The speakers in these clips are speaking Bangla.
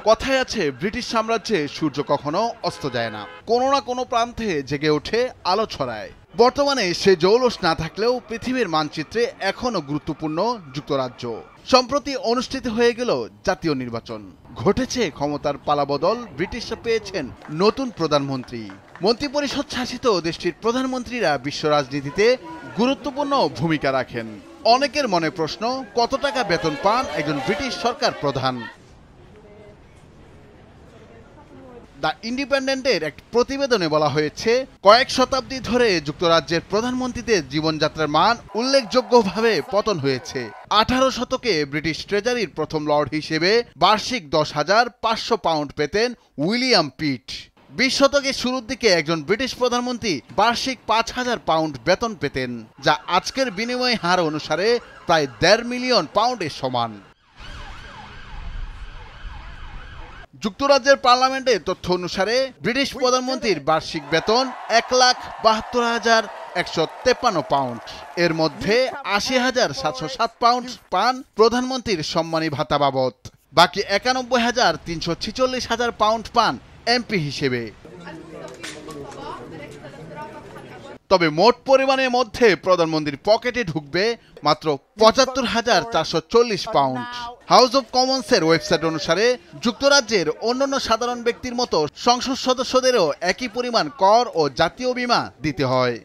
কথায় আছে ব্রিটিশ সাম্রাজ্যে সূর্য কখনো অস্ত যায় না, কোনো না কোনো প্রান্তে জেগে ওঠে আলো ছড়ায়। বর্তমানে সে জৌলস না থাকলেও পৃথিবীর মানচিত্রে এখনও গুরুত্বপূর্ণ যুক্তরাজ্য। সম্প্রতি অনুষ্ঠিত হয়ে গেল জাতীয় নির্বাচন, ঘটেছে ক্ষমতার পালাবদল, ব্রিটিশরা পেয়েছেন নতুন প্রধানমন্ত্রী। মন্ত্রিপরিষদ শাসিত দেশটির প্রধানমন্ত্রীরা বিশ্ব রাজনীতিতে গুরুত্বপূর্ণ ভূমিকা রাখেন। অনেকের মনে প্রশ্ন, কত টাকা বেতন পান একজন ব্রিটিশ সরকার প্রধান? দ্য ইন্ডিপেন্ডেন্টের এক প্রতিবেদনে বলা হয়েছে, কয়েক শতাব্দী ধরে যুক্তরাজ্যের প্রধানমন্ত্রীদের জীবনযাত্রার মান উল্লেখযোগ্যভাবে পতন হয়েছে। 18 শতকে ব্রিটিশ ট্রেজারির প্রথম লর্ড হিসেবে বার্ষিক 10,500 পাউন্ড পেতেন উইলিয়াম পিট। 20 শতকের শুরুর দিকে একজন ব্রিটিশ প্রধানমন্ত্রী বার্ষিক 5,000 পাউন্ড বেতন পেতেন, যা আজকের বিনিময় হার অনুসারে প্রায় 1.5 মিলিয়ন পাউন্ডের সমান। যুক্তরাজ্যের পার্লামেন্টের তথ্য অনুসারে ব্রিটিশ প্রধানমন্ত্রীর বার্ষিক বেতন 1,72,153 পাউন্ড। এর মধ্যে 80,707 পাউন্ড পান প্রধানমন্ত্রীর সম্মানী ভাতা বাবদ, বাকি 91,346 পাউন্ড পান এমপি হিসেবে। তবে মোট পরিমাণের মধ্যে প্রধানমন্ত্রীর পকেটে ঢুকবে মাত্র 75,440 পাউন্ড। হাউস অব কমন্সের ওয়েবসাইট অনুসারে যুক্তরাজ্যের অন্যান্য সাধারণ ব্যক্তির মতো সংসদ সদস্যদেরও একই পরিমাণ কর ও জাতীয় বীমা দিতে হয়।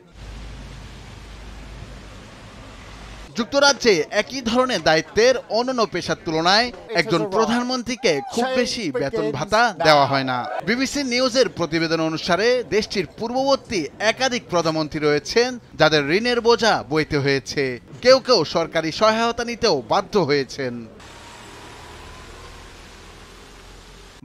যুক্তরাজ্যে একই ধরনের দায়িত্বের অন্যান্য পেশার তুলনায় একজন প্রধানমন্ত্রীকে খুব বেশি বেতন ভাতা দেওয়া হয় না। বিবিসি নিউজের প্রতিবেদন অনুসারে দেশটির পূর্ববর্তী একাধিক প্রধানমন্ত্রী রয়েছেন যাদের ঋণের বোঝা বইতে হয়েছে, কেউ কেউ সরকারি সহায়তা নিতেও বাধ্য হয়েছেন।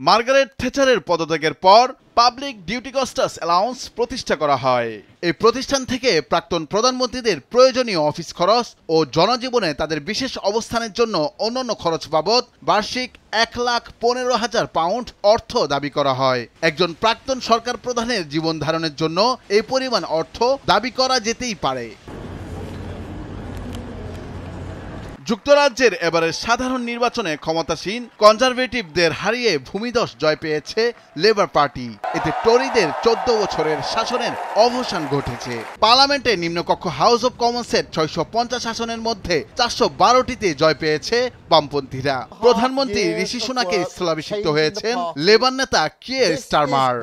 মার্গারেট থেচারের পদত্যাগের পর পাবলিক ডিউটি কস্টাস অ্যালাউন্স প্রতিষ্ঠা করা হয়। এই প্রতিষ্ঠান থেকে প্রাক্তন প্রধানমন্ত্রীদের প্রয়োজনীয় অফিস খরচ ও জনজীবনে তাদের বিশেষ অবস্থানের জন্য অন্যান্য খরচ বাবদ বার্ষিক 1,15,000 পাউন্ড অর্থ দাবি করা হয়। একজন প্রাক্তন সরকার প্রধানের জীবন ধারণের জন্য এই পরিমাণ অর্থ দাবি করা যেতেই পারে। যুক্তরাজ্যের এবারের সাধারণ নির্বাচনে ক্ষমতাসীন কনজারভেটিভদের হারিয়ে ভূমিধস জয় পেয়েছে লেবার পার্টি। এতে টরিদের 14 বছরের শাসনের অবসান ঘটেছে। পার্লামেন্টে নিম্নকক্ষ হাউস অব কমন্সের 650 আসনের মধ্যে 412টিতে জয় পেয়েছে বামপন্থীরা। প্রধানমন্ত্রী ঋষি সুনাকে স্থলাভিষিক্ত হয়েছেন লেবার নেতা কিয়ের Starmer.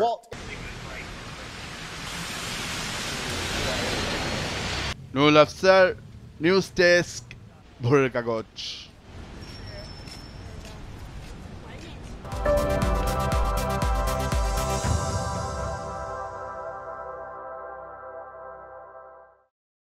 Nurul Afsar, news desk, ভোরের কাগজ।